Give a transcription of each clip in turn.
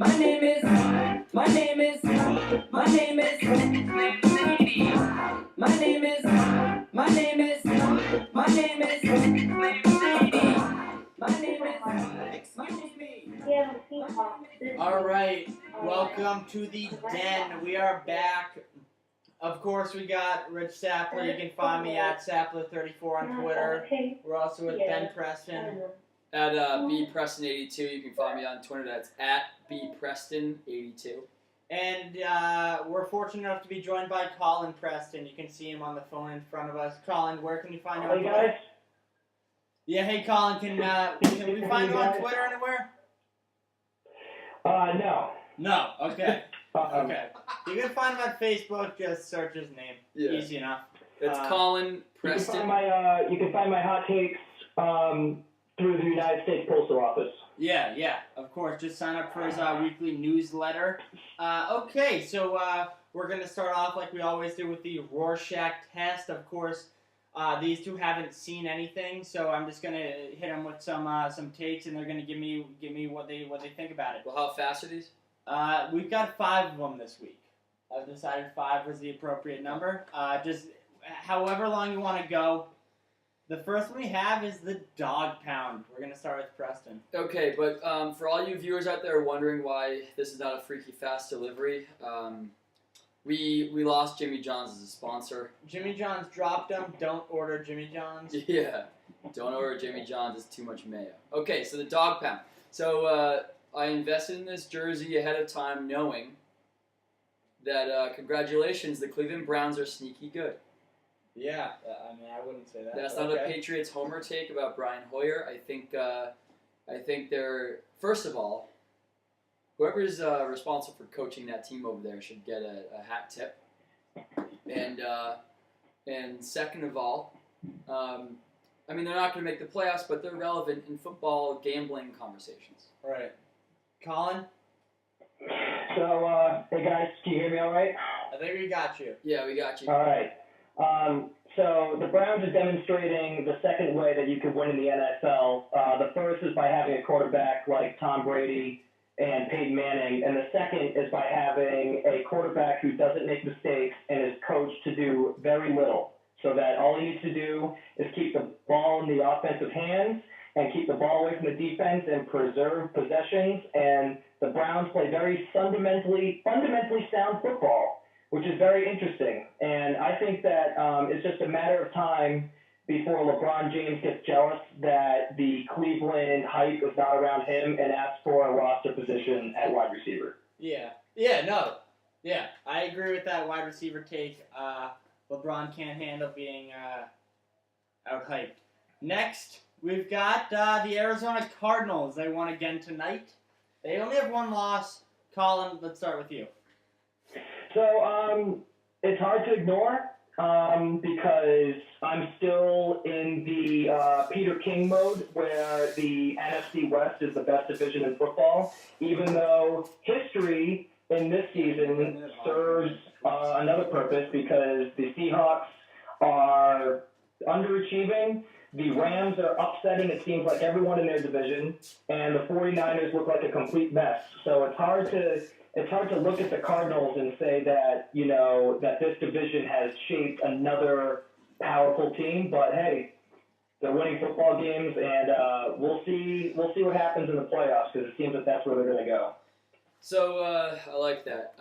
My name is, my name is, my name is, my name is, my name is, my name is, excuse me. All right, welcome to the den. We are back. Of course, we got Rich Sapler. You can find me at Sapler34 on Twitter. We're also with Ben Preston. At bpreston82, you can find me on Twitter. That's at bpreston82. And we're fortunate enough to be joined by Colin Preston. You can see him on the phone in front of us. Colin, where can you find you on Twitter? Hey guys. Yeah, hey Colin, can we find you on Twitter anywhere? No. No, okay. Okay. You can find him on Facebook, just search his name. Yeah. Easy enough. It's Colin Preston. You can find my hot takes through the United States Postal Office. Yeah, of course. Just sign up for his weekly newsletter. Okay, so we're going to start off like we always do with the Rorschach test. Of course, these two haven't seen anything, so I'm just going to hit them with some takes, and they're going to give me what they think about it. Well, how fast are these? We've got 5 of them this week. I've decided 5 was the appropriate number. Just however long you want to go. The first one we have is the dog pound. We're going to start with Preston. Okay, but for all you viewers out there wondering why this is not a freaky fast delivery, we lost Jimmy John's as a sponsor. Jimmy John's dropped them. Don't order Jimmy John's. Yeah, don't order Jimmy John's. It's too much mayo. Okay, so the dog pound. So I invested in this jersey ahead of time knowing that, congratulations, the Cleveland Browns are sneaky good. Yeah, I mean, I wouldn't say that. That's not a Patriots homer take about Brian Hoyer. I think they're, first of all, whoever's responsible for coaching that team over there should get a hat tip. And second of all, I mean, they're not going to make the playoffs, but they're relevant in football gambling conversations. Right. Colin? So, hey guys, can you hear me all right? I think we got you. Yeah, we got you. All right. So the Browns are demonstrating the second way that you could win in the NFL. The first is by having a quarterback like Tom Brady and Peyton Manning, and the second is by having a quarterback who doesn't make mistakes and is coached to do very little, so that all he needs to do is keep the ball in the offensive hands and keep the ball away from the defense and preserve possessions. And the Browns play very fundamentally sound football, which is very interesting. And I think that it's just a matter of time before LeBron James gets jealous that the Cleveland hype is not around him and asks for a roster position at wide receiver. Yeah, I agree with that wide receiver take. LeBron can't handle being out-hyped. Next, we've got the Arizona Cardinals. They won again tonight. They only have 1 loss. Colin, let's start with you. So it's hard to ignore because I'm still in the Peter King mode where the NFC West is the best division in football, even though history in this season serves another purpose because the Seahawks are underachieving, the Rams are upsetting, it seems like everyone in their division, and the 49ers look like a complete mess. So it's hard to look at the Cardinals and say that, you know, that this division has shaped another powerful team. But hey, they're winning football games, and we'll see what happens in the playoffs because it seems that that's where they're going to go. So I like that.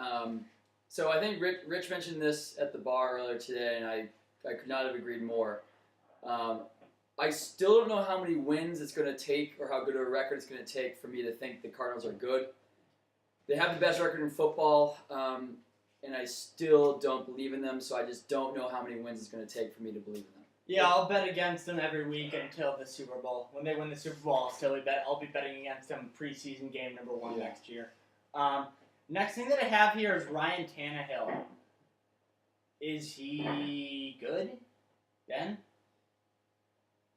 So I think Rich mentioned this at the bar earlier today, and I could not have agreed more. I still don't know how many wins it's going to take or how good of a record it's going to take for me to think the Cardinals are good. They have the best record in football, and I still don't believe in them, so I just don't know how many wins it's going to take for me to believe in them. Yeah, I'll bet against them every week until the Super Bowl. When they win the Super Bowl, I'll be betting against them preseason game number 1 next year. Next thing that I have here is Ryan Tannehill. Is he good? Ben?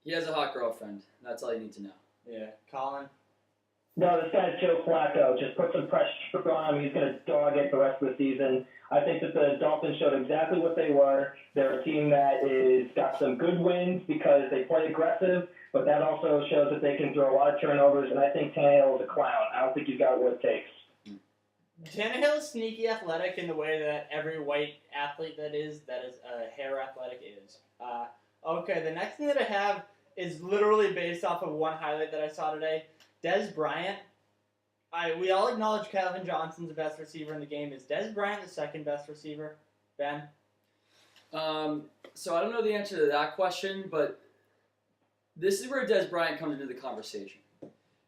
He has a hot girlfriend. That's all you need to know. Yeah. Colin? No, this guy's Joe Flacco. Just put some pressure on him. He's going to dog it the rest of the season. I think that the Dolphins showed exactly what they were. They're a team that is got some good wins because they play aggressive, but that also shows that they can throw a lot of turnovers, and I think Tannehill is a clown. I don't think he's got what it takes. Tannehill is sneaky athletic in the way that every white athlete that is hair athletic is. Okay, the next thing that I have is literally based off of one highlight that I saw today. Des Bryant. We all acknowledge Calvin Johnson's the best receiver in the game. Is Des Bryant the second best receiver? Ben? So I don't know the answer to that question, but this is where Des Bryant comes into the conversation.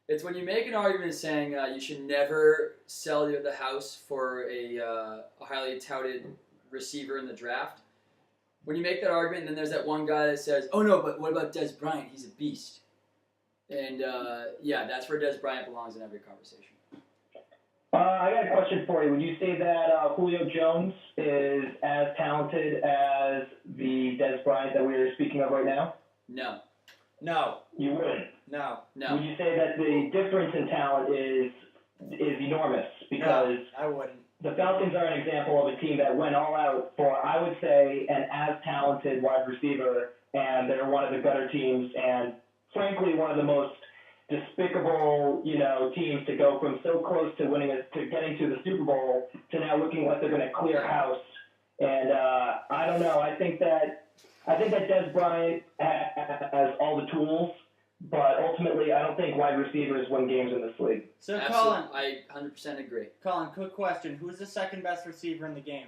It's when you make an argument saying you should never sell the house for a highly touted receiver in the draft. When you make that argument, and then there's that one guy that says, "Oh no, but what about Des Bryant? He's a beast." And yeah, that's where Des Bryant belongs in every conversation. I got a question for you. Would you say that Julio Jones is as talented as the Des Bryant that we are speaking of right now? No. No. You wouldn't? No. Would you say that the difference in talent is enormous? Because I wouldn't. the Falcons are an example of a team that went all out for, I would say, an as talented wide receiver, and they're one of the better teams, and frankly, one of the most despicable, teams to go from so close to winning to getting to the Super Bowl to now looking like they're going to clear house. And I don't know. I think that Des Bryant has all the tools, but ultimately, I don't think wide receivers win games in this league. So, Absolutely. Colin, I 100% agree. Colin, quick question: who's the second best receiver in the game?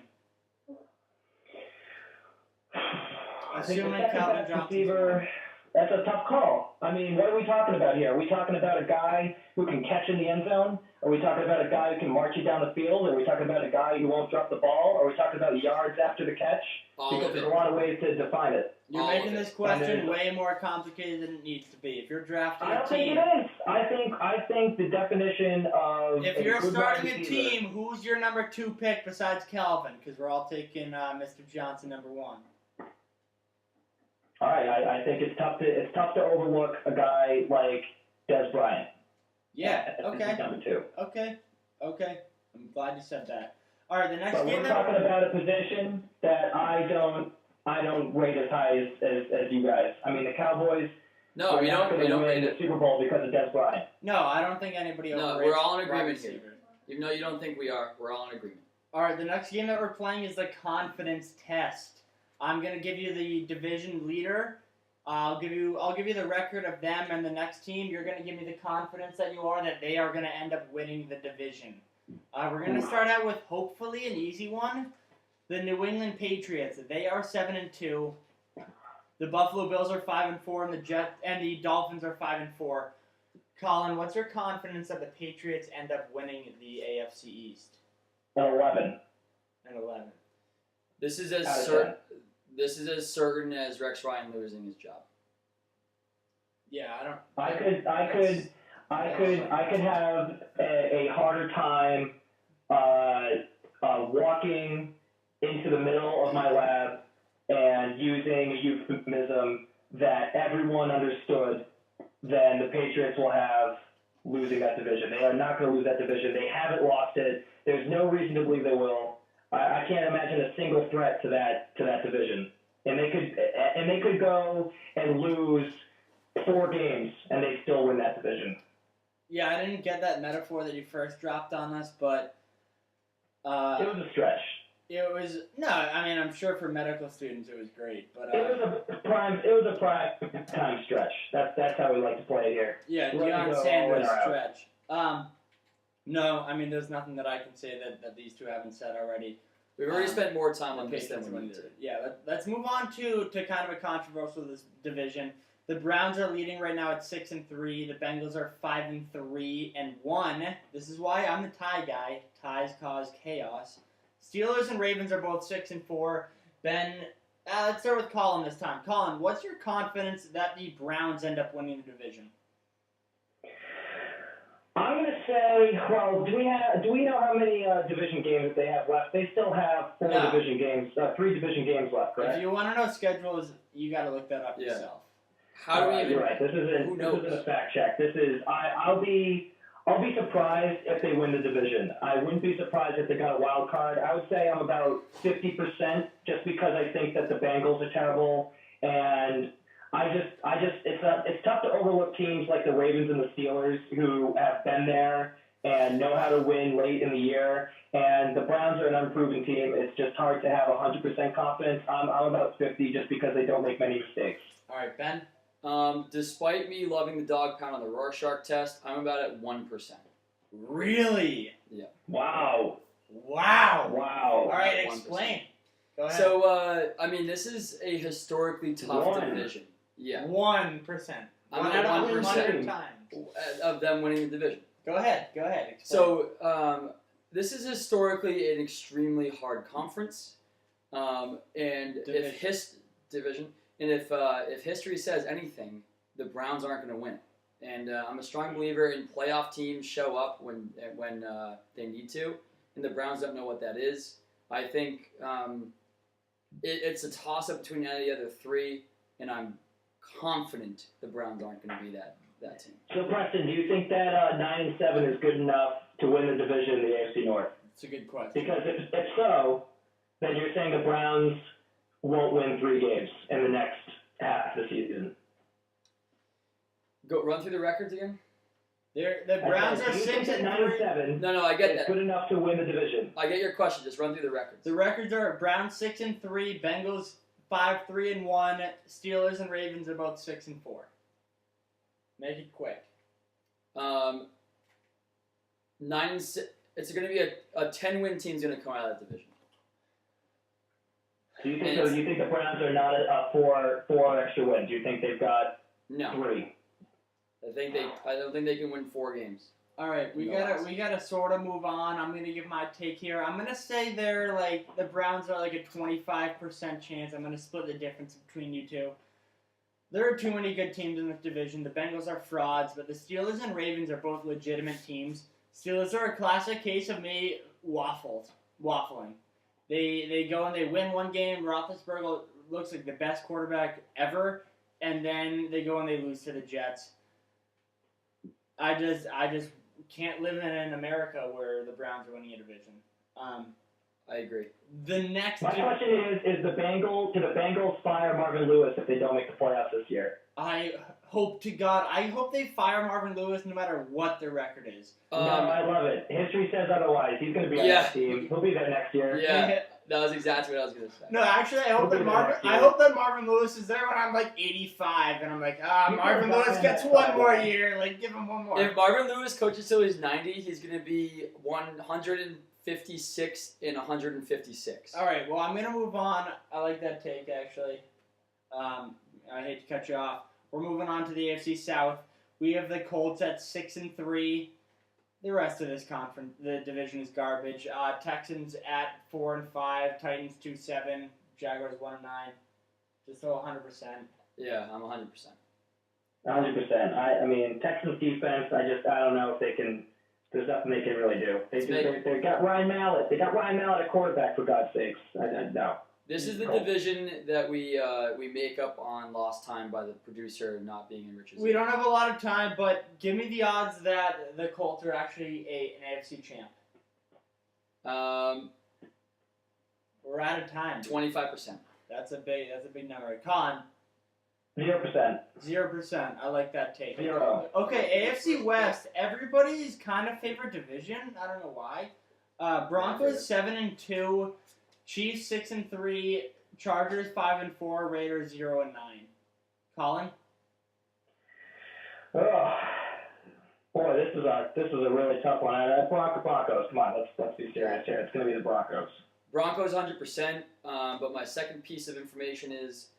Assuming Calvin Johnson. That's a tough call. I mean, what are we talking about here? Are we talking about a guy who can catch in the end zone? Are we talking about a guy who can march you down the field? Are we talking about a guy who won't drop the ball? Are we talking about yards after the catch? Because there's a lot of ways to define it. You're making this question way more complicated than it needs to be. If you're drafting a team, I think the definition of if you're starting a team, who's your number 2 pick besides Calvin? Because we're all taking Mr. Johnson number 1. All right, I think it's tough to overlook a guy like Des Bryant. Yeah. Okay. Number 2. Okay. I'm glad you said that. All right, the next but game. We're talking about a position that I don't rate as high as you guys. I mean, the Cowboys. No, we don't win the Super Bowl because of Des Bryant. No, I don't think anybody. No, we're all in agreement here. Even though you don't think we are, we're all in agreement. All right, the next game that we're playing is the confidence test. I'm gonna give you the division leader. I'll give you the record of them and the next team. You're gonna give me the confidence that you are that they are gonna end up winning the division. We're gonna start out with hopefully an easy one. The New England Patriots. They are 7-2. The Buffalo Bills are 5-4, and the Dolphins are 5-4. Colin, what's your confidence that the Patriots end up winning the AFC East? 11. 11. This is as certain as Rex Ryan losing his job. Yeah, I don't. I could have a harder time walking into the middle of my lab and using a euphemism that everyone understood than the Patriots will have losing that division. They are not going to lose that division. They haven't lost it. There's no reason to believe they will. I can't imagine a single threat to that division. And they could go and lose 4 games and they still win that division. Yeah, I didn't get that metaphor that you first dropped on us, but it was a stretch. I'm sure for medical students it was great, but it was a prime time stretch. That's how we like to play it here. Yeah, Deion Sanders stretch. No, there's nothing that I can say that these two haven't said already. We've already spent more time on this than we need to. Yeah, let's move on to kind of a controversial division. The Browns are leading right now at 6-3. The Bengals are 5-3-1. This is why I'm the tie guy. Ties cause chaos. Steelers and Ravens are both 6-4. Ben, let's start with Colin this time. Colin, what's your confidence that the Browns end up winning the division? I'm going to say, well, do we know how many division games they have left? They still have 3 division games left, correct? If you want to know schedules, you got to look that up yourself. How do we even? You're right. This isn't a fact check. This is I'll be surprised if they win the division. I wouldn't be surprised if they got a wild card. I would say I'm about 50% just because I think that the Bengals are terrible, and it's tough to overlook teams like the Ravens and the Steelers who have been there and and know how to win late in the year. And the Browns are an unproven team. It's just hard to have 100% confidence. I'm about 50 just because they don't make many mistakes. All right, Ben. Despite me loving the dog pound on the Rorschach test, I'm about at 1%. Really? Yeah. Wow. Wow. Wow. All right, 1%. explain. Go ahead. So, this is a historically tough One. division. Yeah. 1%. I'm One at out of 1%. 100 times. Of them winning the division. Go ahead. Explain. So, this is historically an extremely hard conference. Division. If history says anything, the Browns aren't going to win. And I'm a strong believer in playoff teams show up when they need to, and the Browns don't know what that is. I think it's a toss-up between any of the other three, and I'm confident the Browns aren't going to be that team. So, Preston, do you think that 9-7 is good enough to win the division in the AFC North? It's a good question. Because if so, then you're saying the Browns won't win 3 games in the next half of the season. Go run through the records again. The Browns are 6 and 9-7. No, I get It's that. good enough to win the division. I get your question. Just run through the records. The records are Browns 6 and 3, Bengals 5-3-1, Steelers and Ravens about 6 and 4. Make it quick. 9 and 6. It's going to be a 10-win team's going to come out of that division. Do you think so? You think the Browns are not a four extra wins? Do you think they've got No, 3? I don't think they can win 4 games. All right, we No, gotta sort of move on. I'm gonna give my take here. I'm gonna say they're like the Browns are like a 25% chance. I'm gonna split the difference between you two. There are too many good teams in this division. The Bengals are frauds, but the Steelers and Ravens are both legitimate teams. Steelers are a classic case of me waffling. They go and they win one game. Roethlisberger looks like the best quarterback ever, and then they go and they lose to the Jets. I just can't live in an America where the Browns are winning a division. I agree. The next, My question is do the Bengals fire Marvin Lewis if they don't make the playoffs this year? I hope to God, I hope they fire Marvin Lewis no matter what their record is. No, I love it. History says otherwise. He's going to be on that team. He'll be there next year. Yeah, that was exactly what I was going to say. No, actually, I hope that Marvin Lewis is there when I'm like 85, and I'm like, Marvin Lewis gets one more year. Like, give him one more. If Marvin Lewis coaches till he's 90, he's going to be 156 and 156. All right, well, I'm going to move on. I like that take, actually. I hate to cut you off. We're moving on to the AFC South. We have the Colts at 6 and 3. The rest of this conference, the division is garbage. Texans at 4 and 5. Titans 2-7. Jaguars 1 and 9. Just so 100%. Yeah, I'm 100%. 100%. I mean, Texans defense. I don't know if they can. There's nothing they can really do. They got Ryan Mallett. They got Ryan Mallett at quarterback, for God's sakes. No. This is the division that we make up on lost time by the producer not being in Rich's. We don't have a lot of time, but give me the odds that the Colts are actually an AFC champ. We're out of time. 25%. That's a big number. Colin. 0%. 0%. I like that take. 0. Okay, AFC West. Everybody's kind of favorite division. I don't know why. Broncos 7 and 2. Chiefs 6 and 3, Chargers 5 and 4, Raiders 0 and 9. Colin? Oh, boy, this is a really tough one. Broncos. Come on, let's be serious here. It's going to be the Broncos. Broncos 100%. But my second piece of information is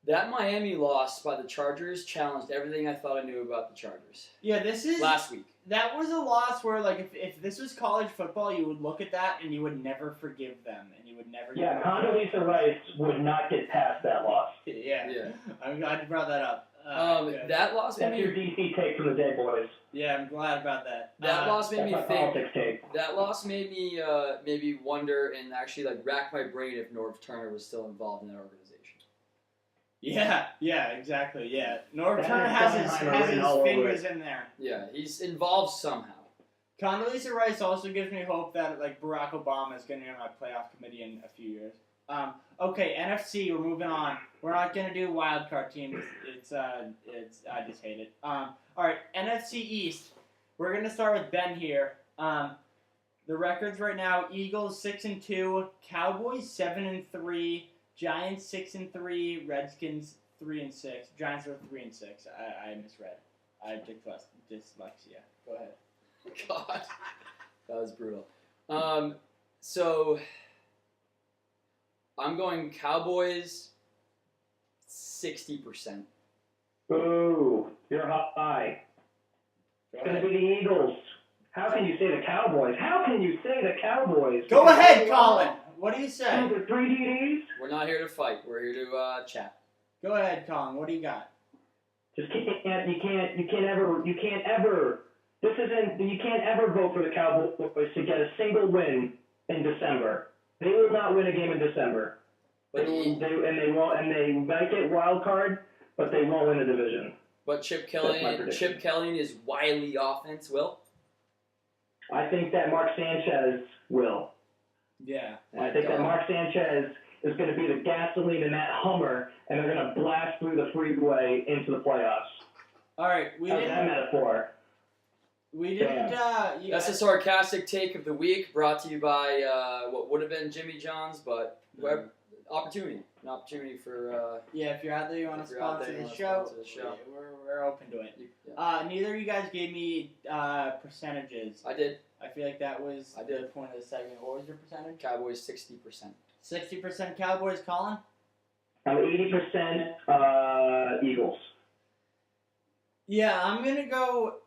that Miami loss by the Chargers challenged everything I thought I knew about the Chargers. Yeah, this is last week. That was a loss where, like, if this was college football, you would look at that and you would never forgive them, and you would never. Yeah, Condoleezza Rice would not get past that loss. Yeah. I'm glad you brought that up. That loss made That's your DC take from the day, boys. Yeah, I'm glad about that. That loss made me think. Take. That loss made me maybe wonder and actually like rack my brain if Norv Turner was still involved in that organization. Yeah, exactly. Yeah, Norv Turner has his fingers in there. Yeah, he's involved somehow. Condoleezza Rice also gives me hope that like Barack Obama is going to be on my playoff committee in a few years. Okay, NFC. We're moving on. We're not going to do wild card teams. It's I just hate it. All right, NFC East. We're going to start with Ben here. The records right now: Eagles 6-2, Cowboys 7-3, Giants 6-3, Redskins 3-6. Giants are 3-6. I misread. I have dyslexia. Go ahead. God, that was brutal. So I'm going Cowboys 60%. Ooh, you're high. It's going to be the Eagles. How can you say the Cowboys? How can you say the Cowboys? Go ahead, Colin. What do you say? The 3 DDs? We're not here to fight. We're here to chat. Go ahead, Colin. What do you got? You can't ever vote for the Cowboys to get a single win in December. They will not win a game in December. They might get wild card, but they won't win the division. But Chip Kelly and his wily offense will. I think that Mark Sanchez will. Yeah. I think that Mark Sanchez is going to be the gasoline in that Hummer, and they're going to blast through the freeway into the playoffs. All right, How's that metaphor? We didn't. That's a sarcastic take of the week, brought to you by what would have been Jimmy John's, but an opportunity for. If you're out there, you want to sponsor the show. We're open to it. Yeah. Neither of you guys gave me percentages. I did. I feel like that was the point of the segment. What was your percentage? Cowboys 60%. 60% Cowboys, Colin? I'm 80% Eagles. Yeah, I'm going to go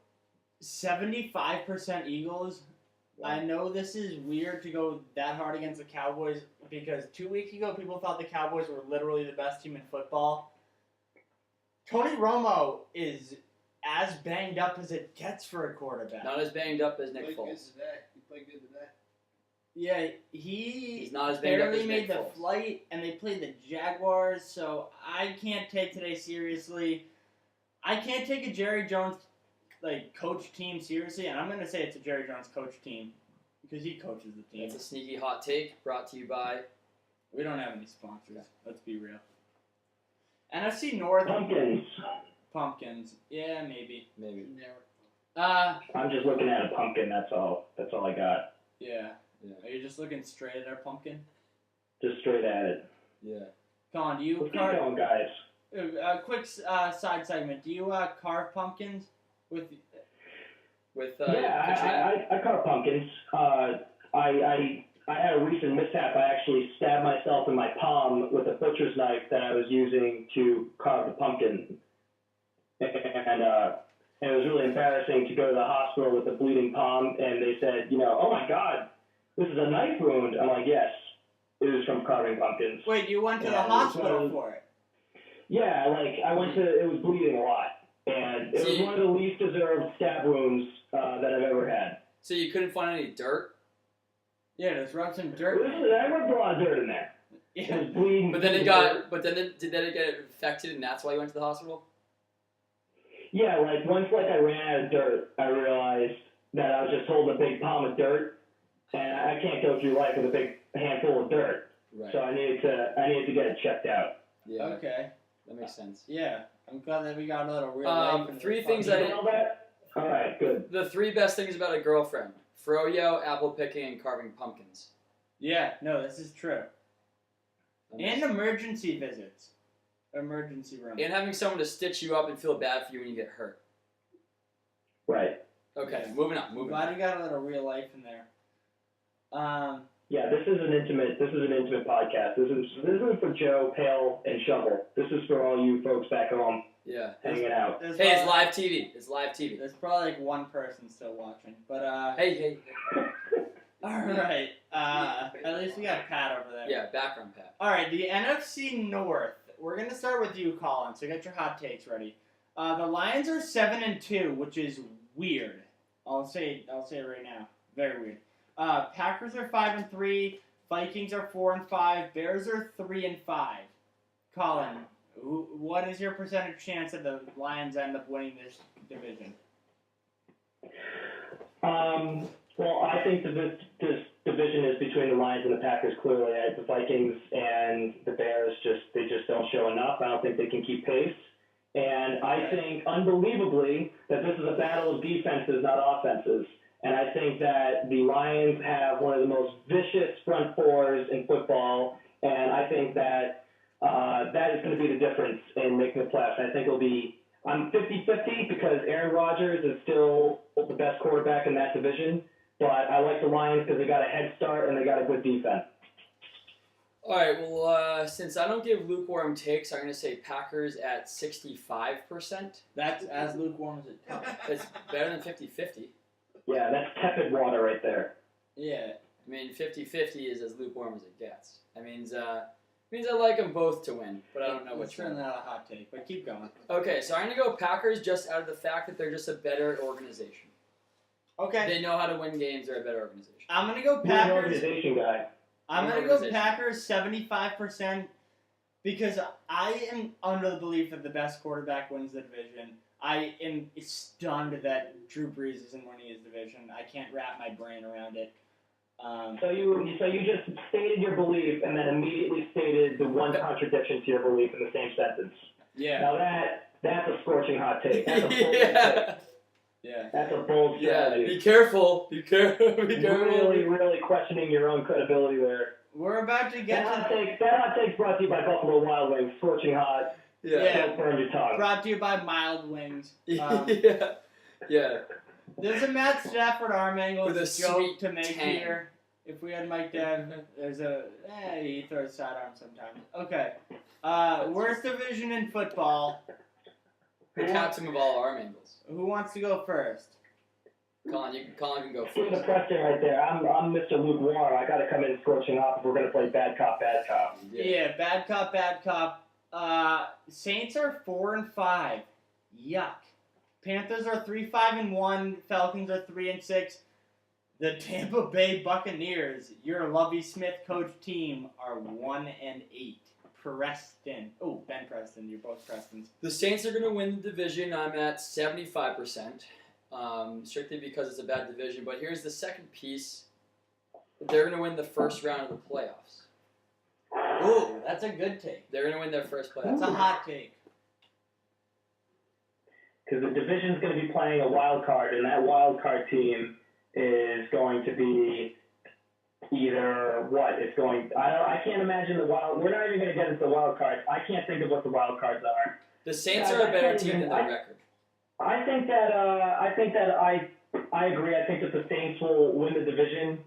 75% Eagles. Wow. I know this is weird to go that hard against the Cowboys because 2 weeks ago people thought the Cowboys were literally the best team in football. Tony Romo is as banged up as it gets for a quarterback. Not as banged up as Nick Foles. He played good today. Yeah, he's not as banged up barely as made Nick the Foles. flight, and they played the Jaguars, so I can't take today seriously. I can't take a Jerry Jones coach team seriously, and I'm going to say it's a Jerry Jones coach team because he coaches the team. That's a sneaky hot take brought to you by. We don't have any sponsors. Let's be real. NFC North. Pumpkins. Yeah, maybe. Maybe. I'm just looking at a pumpkin. That's all I got. Yeah. Are you just looking straight at our pumpkin? Just straight at it. Yeah. Colin, do you Let's keep going, guys. A quick side segment. Do you carve pumpkins with? I carve pumpkins. I had a recent mishap. I actually stabbed myself in my palm with a butcher's knife that I was using to carve the pumpkin, and it was really embarrassing to go to the hospital with a bleeding palm. And they said, oh my God, this is a knife wound. I'm like, yes, it was from carving pumpkins. Wait, you went to the hospital for it? Yeah, I went to. It was bleeding a lot, and it was one of the least deserved stab wounds that I've ever had. So you couldn't find any dirt? Yeah, just rub some dirt. I rubbed a lot of dirt in there. Yeah. It was bleeding. But then it got. But then did it get infected, and that's why you went to the hospital? Yeah, once I ran out of dirt, I realized that I was just holding a big palm of dirt, and I can't go through life with a big handful of dirt. Right. So I needed to get it checked out. Yeah. Okay. That makes sense. Yeah, I'm glad that we got a little real life. Three things I know that. All right, good. The three best things about a girlfriend: froyo, apple picking, and carving pumpkins. Yeah, no, this is true. And emergency visits. Emergency room. And having someone to stitch you up and feel bad for you when you get hurt. Right. Okay, moving on. Glad we got a little real life in there. Yeah, this is an intimate podcast. This isn't for Joe, Pail, and Shovel. This is for all you folks back home. Yeah. Hanging out. Hey, it's live TV. It's live TV. There's probably one person still watching, but Hey. All right. At least we got Pat over there. Yeah, background Pat. All right, the NFC North. We're gonna start with you, Colin. So get your hot takes ready. The Lions are 7-2, which is weird. I'll say it right now. Very weird. Packers are 5-3. Vikings are 4-5. Bears are 3-5. Colin, what is your percentage chance that the Lions end up winning this division? Well, I think that this division is between the Lions and the Packers. Clearly, the Vikings and the Bears they just don't show enough. I don't think they can keep pace. And I think, unbelievably, that this is a battle of defenses, not offenses. And I think that the Lions have one of the most vicious front fours in football, and I think that that is going to be the difference in making the playoffs. I think I'm 50-50 because Aaron Rodgers is still the best quarterback in that division, but I like the Lions because they got a head start and they got a good defense. All right, well, since I don't give lukewarm takes, I'm going to say Packers at 65%. That's as lukewarm as it comes. It's better than 50-50. Yeah, that's tepid water right there. Yeah. I mean, 50-50 is as lukewarm as it gets. That means I like them both to win, but I don't know which one. It's not a hot take, but keep going. Okay, so I'm going to go Packers just out of the fact that they're just a better organization. Okay. They know how to win games. They're a better organization. I'm going to go You're an Packers. organization guy. I'm going to go Packers 75% because I am under the belief that the best quarterback wins the division. I am stunned that Drew Brees isn't winning his division. I can't wrap my brain around it. So you just stated your belief and then immediately stated the one contradiction to your belief in the same sentence. Yeah. Now that's a scorching hot take. That's a bold Yeah. take. Yeah. That's a bold strategy. Be careful. Be careful. Really, really questioning your own credibility there. We're about to get That hot take's brought to you by Buffalo Wild Wings, scorching hot. Yeah. Don't burn your tongue. Brought to you by Mild Wings. Yeah. There's a Matt Stafford arm angle With a joke sweet to make tang. here. If we had Mike Dev, there's he throws sidearm sometimes. Okay. Worst division in football. The captain of all arm angles. Who wants to go first? Colin can go Give the first. question right there. I'm Mr. Lukewarm. I got to come in scorching hot if we're going to play bad cop, bad cop. Yeah, bad cop, bad cop. Saints are 4-5. Yuck. Panthers are 3-5-1. Falcons are 3-6. The Tampa Bay Buccaneers, your Lovie Smith coach team, are 1-8. Preston. Oh, Ben Preston. You're both Prestons. The Saints are going to win the division. I'm at 75%, strictly because it's a bad division. But here's the second piece. They're going to win the first round of the playoffs. Ooh, that's a good take. They're going to win their first playoffs. That's a hot take. Because the division's going to be playing a wild card, and that wild card team is going to be either what? I can't imagine the wild. We're not even going to get into the wild cards. I can't think of what the wild cards are. The Saints are a better team than their record. I think that I agree. I think that the Saints will win the division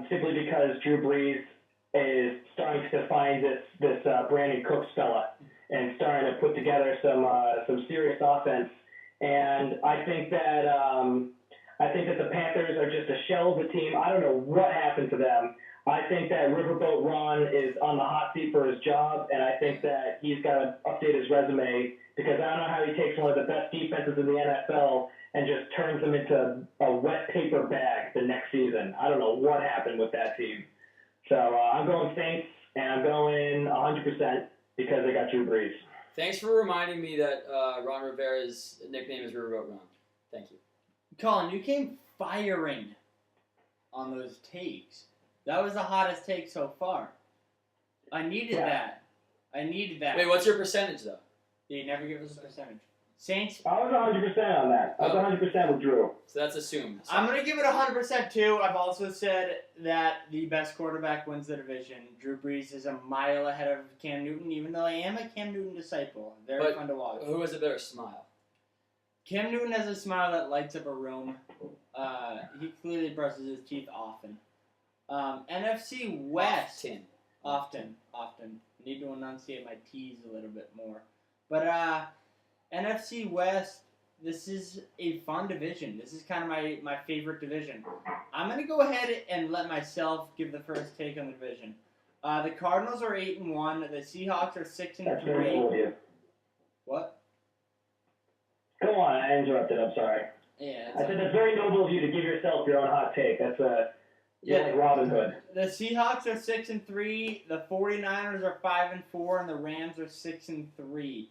simply because Drew Brees is starting to find this Brandon Cooks fella and starting to put together some serious offense. And I think that the Panthers are just a shell of the team. I don't know what happened to them. I think that Riverboat Ron is on the hot seat for his job, and I think that he's got to update his resume because I don't know how he takes one of the best defenses in the NFL and just turns them into a wet paper bag the next season. I don't know what happened with that team. So I'm going Saints, and I'm going 100% because they got Drew Brees. Thanks for reminding me that Ron Rivera's nickname is Riverboat Ron. Thank you. Colin, you came firing on those takes. That was the hottest take so far. I needed that. Wait, what's your percentage, though? They never give us a percentage. Saints. I was 100% on that. I was 100% with Drew. So that's assumed. I'm going to give it 100% too. I've also said that the best quarterback wins the division. Drew Brees is a mile ahead of Cam Newton, even though I am a Cam Newton disciple. Very fun to watch. Who has a better smile? Cam Newton has a smile that lights up a room. He clearly brushes his teeth often. NFC West. Often. Need to enunciate my T's a little bit more. But NFC West, this is a fun division. This is kind of my favorite division. I'm going to go ahead and let myself give the first take on the division. The Cardinals are 8-1. The Seahawks are 6-3. That's very cool of you. What? Go on, I interrupted. I'm sorry. Yeah. I said that's very noble of you to give yourself your own hot take. That's like Robin Hood. The Seahawks are 6-3. The 49ers are 5-4, and the Rams are 6-3.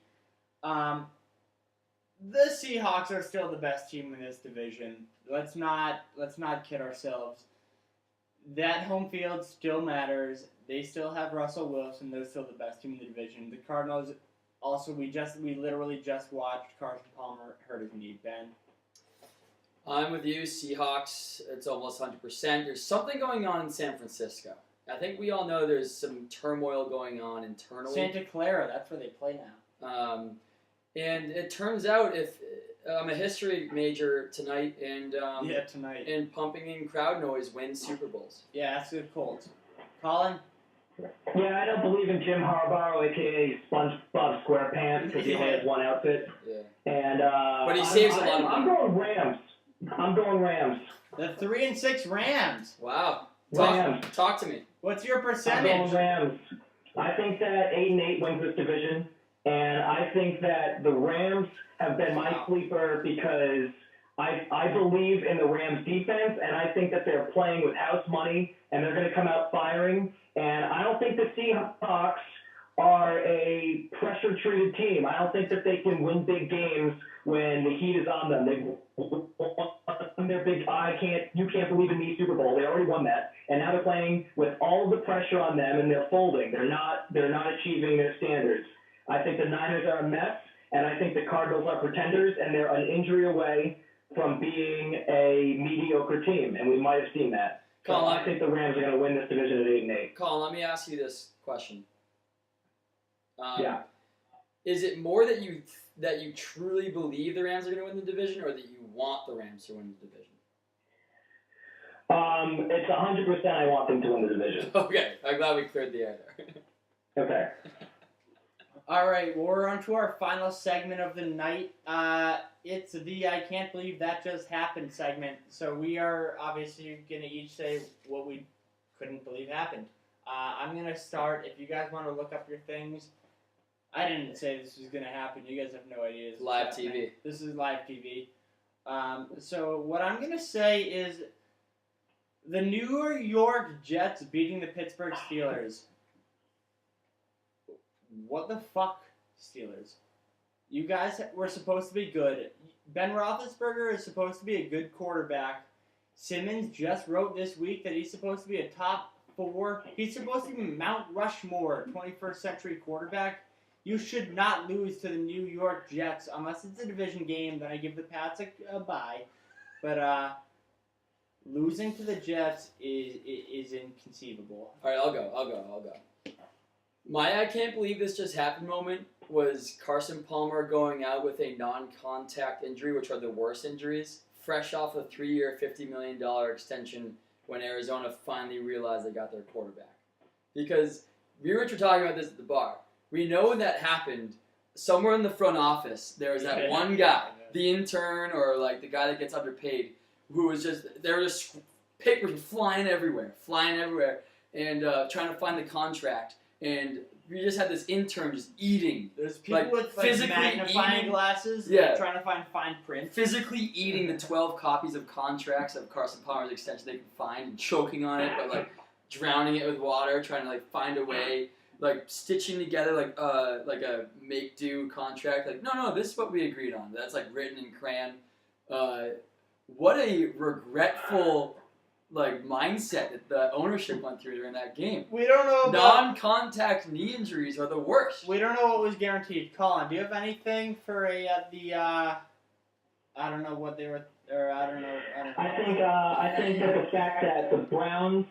The Seahawks are still the best team in this division. Let's not kid ourselves. That home field still matters. They still have Russell Wilson. They're still the best team in the division. The Cardinals also we literally just watched Carson Palmer hurt his knee. Ben. I'm with you, Seahawks. It's almost 100%. There's something going on in San Francisco. I think we all know there's some turmoil going on internally. Santa Clara, that's where they play now. And it turns out if I'm a history major tonight, and tonight. And pumping in crowd noise wins Super Bowls. Yeah, that's the Colts. Colin? Yeah, I don't believe in Jim Harbaugh, a.k.a. SpongeBob SquarePants, because he only has one outfit. Yeah. And but he saves a lot of money. I'm going Rams. The 3-6 Rams. Wow. Rams. Talk to me. What's your I'm percentage? going Rams. I think that 8-8 wins this division, and I think that the Rams have been my sleeper because I believe in the Rams defense, and I think that they're playing with house money, and they're going to come out firing. And I don't think the Seahawks are a pressure-treated team. I don't think that they can win big games when the heat is on them. They're big. You can't believe in me Super Bowl. They already won that, and now they're playing with all of the pressure on them, and they're folding. They're not achieving their standards. I think the Niners are a mess, and I think the Cardinals are pretenders, and they're an injury away from being a mediocre team, and we might have seen that. Colin, I think the Rams are going to win this division at 8-8. Colin, let me ask you this question. Yeah. Is it more that you truly believe the Rams are going to win the division, or that you want the Rams to win the division? It's 100% I want them to win the division. Okay, I'm glad we cleared the air there. Okay. All right, well, we're on to our final segment of the night. It's the I Can't Believe That Just Happened segment. So we are obviously going to each say what we couldn't believe happened. I'm going to start. If you guys want to look up your things, I didn't say this was going to happen. You guys have no idea. This is Live happening. TV. This is live TV. So what I'm going to say is the New York Jets beating the Pittsburgh Steelers. What the fuck, Steelers? You guys were supposed to be good. Ben Roethlisberger is supposed to be a good quarterback. Simmons just wrote this week that he's supposed to be a top 4. He's supposed to be Mount Rushmore, 21st century quarterback. You should not lose to the New York Jets unless it's a division game. Then I give the Pats a bye. But losing to the Jets is inconceivable. All right, I'll go. My I can't believe this just happened moment was Carson Palmer going out with a non-contact injury, which are the worst injuries, fresh off a 3-year, $50 million extension when Arizona finally realized they got their quarterback. Because we were talking about this at the bar. We know when that happened, somewhere in the front office, there was that one guy, the intern or like the guy that gets underpaid, who was there were just papers flying everywhere, and trying to find the contract. And we just had this intern just eating. There's people with physically magnifying glasses trying to find fine print. Physically eating the 12 copies of contracts of Carson Palmer's extension they can find and choking on it, but like drowning it with water, trying to find a way, stitching together like a make-do contract. No, this is what we agreed on. That's written in crayon. What a regretful mindset that the ownership went through during that game. We don't know about non-contact knee injuries are the worst. We don't know what was guaranteed. Colin, do you have anything for I don't know what they were, or I don't know. I think that the fact that the Browns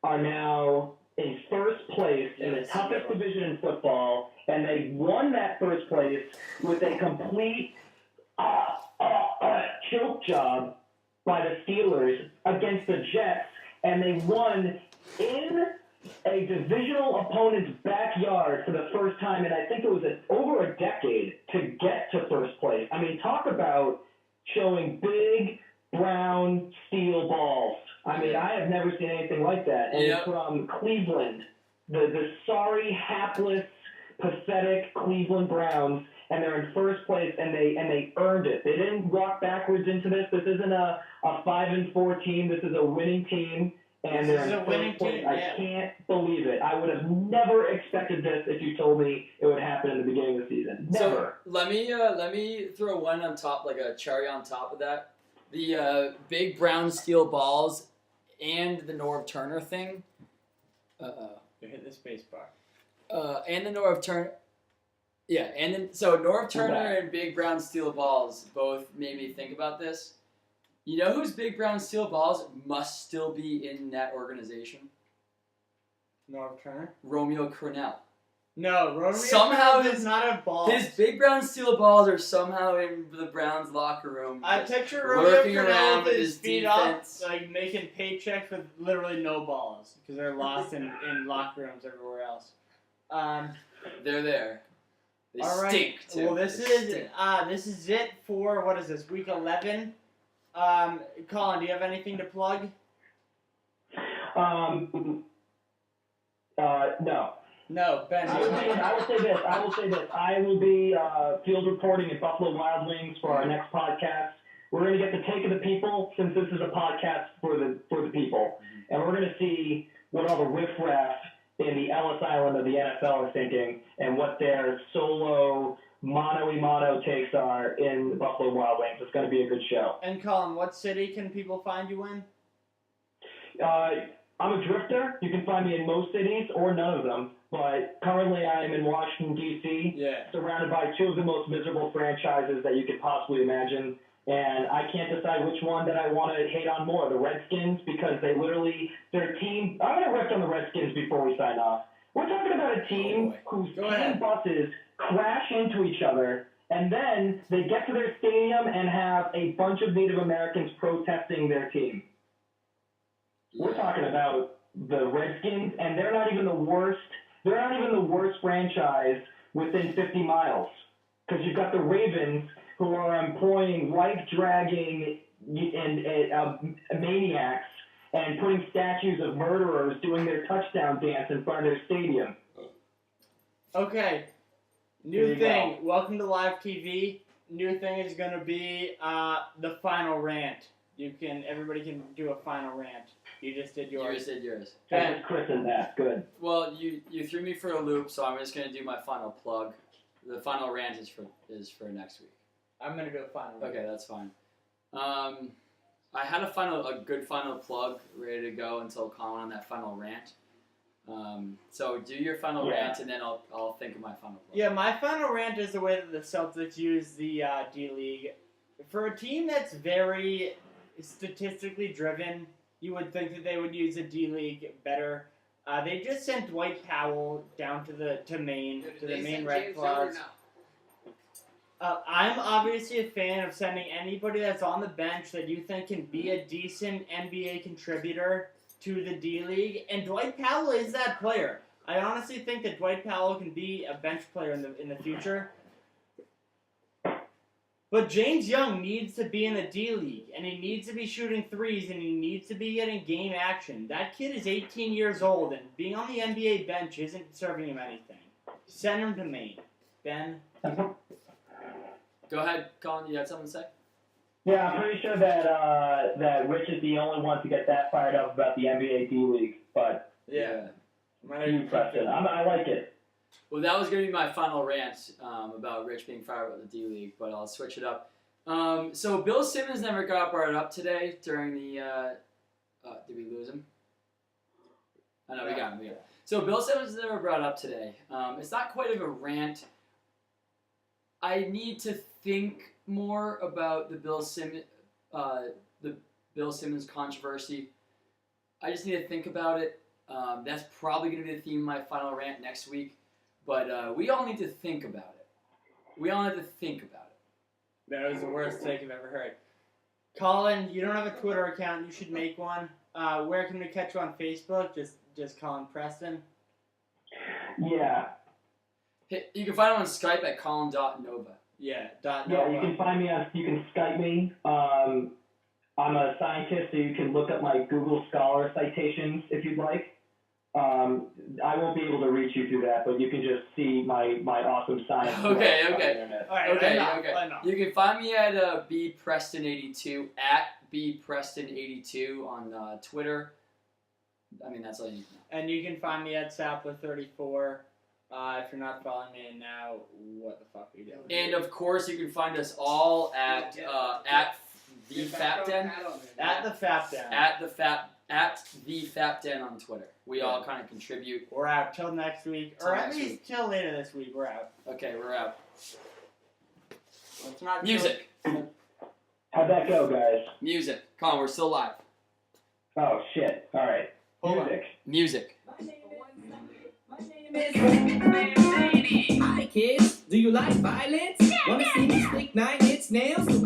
are now in first place in the toughest division in football, and they won that first place with a complete choke job by the Steelers against the Jets, and they won in a divisional opponent's backyard for the first time, and I think it was over a decade to get to first place. I mean, talk about showing big brown steel balls. I mean, I have never seen anything like that. And it's from Cleveland, the sorry, hapless, pathetic Cleveland Browns, and they're in first place, and they earned it. They didn't walk backwards into this. This isn't a 5-4 team. This is a winning team, and they're in first place. I can't believe it. I would have never expected this if you told me it would happen in the beginning of the season. Never. So let me throw one on top, like a cherry on top of that. The big brown steel balls and the Norv Turner thing. You hit the space bar. And the Norv Turner. Yeah, and then so Norv Turner and big brown steel balls both made me think about this. You know whose big brown steel balls must still be in that organization? Norv Turner? Romeo Crennel. No, Romeo Somehow does not have balls. His big brown steel balls are somehow in the Browns locker room. I just picture Romeo lurking Crennel around with with his his feet defense. up, like making paychecks with literally no balls because they're lost in locker rooms everywhere else. They're there. They All right. stink too. Well, this They is stink. it for what is this week 11? Colin, do you have anything to plug? No. No, Ben. I will say this. I will be field reporting at Buffalo Wild Wings for our next podcast. We're going to get the take of the people, since this is a podcast for the people, and we're going to see what all the riffraff in the Ellis Island of the NFL are thinking, and what their solo mano-a-mano takes are in the Buffalo Wild Wings. It's going to be a good show. And Colin, what city can people find you in? I'm a drifter. You can find me in most cities or none of them. But currently I am in Washington, D.C., surrounded by two of the most miserable franchises that you could possibly imagine. And I can't decide which one that I want to hate on more. The Redskins, because their team... I'm going to riff on the Redskins before we sign off. We're talking about a team whose team buses crash into each other, and then they get to their stadium and have a bunch of Native Americans protesting their team. We're talking about the Redskins, and they're not even the worst. They're not even the worst franchise within 50 miles, because you've got the Ravens, who are employing wife-dragging maniacs and putting statues of murderers doing their touchdown dance in front of their stadium. Okay. New thing. Welcome to live TV. New thing is going to be the final rant. Everybody can do a final rant. You just did yours. You just did yours. I just christened that. Good. Well, you threw me for a loop, so I'm just gonna do my final plug. The final rant is for next week. I'm gonna do a final rant. Okay, that's fine. I had a good final plug ready to go until Colin on that final rant. So do your final rant, and then I'll think of my final plug. Yeah, my final rant is the way that the Celtics use the D-League. For a team that's very statistically driven, you would think that they would use the D-League better. They just sent Dwight Powell down to Maine, to the Maine Red Claws. I'm obviously a fan of sending anybody that's on the bench that you think can be a decent NBA contributor to the D-League, and Dwight Powell is that player. I honestly think that Dwight Powell can be a bench player in the future. But James Young needs to be in the D-League, and he needs to be shooting threes, and he needs to be getting game action. That kid is 18 years old, and being on the NBA bench isn't serving him anything. Send him to Maine. Ben? Go ahead, Colin. You had something to say? Yeah, I'm pretty sure that Rich is the only one to get that fired up about the NBA D-League, but yeah. You Preston. I like it. Well, that was going to be my final rant about Rich being fired about the D-League, but I'll switch it up. So Bill Simmons never got brought up today during the... did we lose him? Oh, no, we got him. So Bill Simmons never brought up today. It's not quite of a rant. I need to think more about the Bill Simmons controversy. I just need to think about it. That's probably going to be the theme of my final rant next week. But we all need to think about it. That was the worst take I've ever heard. Colin, you don't have a Twitter account. You should make one. Where can we catch you on Facebook? Just Colin Preston? Yeah. You can find him on Skype at colin.nova. Yeah, .nova. Yeah, you can find me you can Skype me. I'm a scientist, so you can look up my Google Scholar citations if you'd like. I won't be able to reach you through that, but you can just see my awesome science. Okay. All right, okay. You can find me at bpreston82 at bpreston82 on Twitter. I mean, that's all you need to know. And you can find me at Sapler34. If you're not following me now, what the fuck are you doing? And of course, you can find us all at the Fat Den. At the Fat Den. At the Fat Den on Twitter. We all kind of contribute. We're out till next week, or at least till later this week. We're out. Okay, we're out. Let's not Music. How'd that go, guys? Music. Come on, we're still live. Oh, shit. All right. Hold on. Music. Music. Hi kids, do you like violence? Wanna see me stick 9-inch nails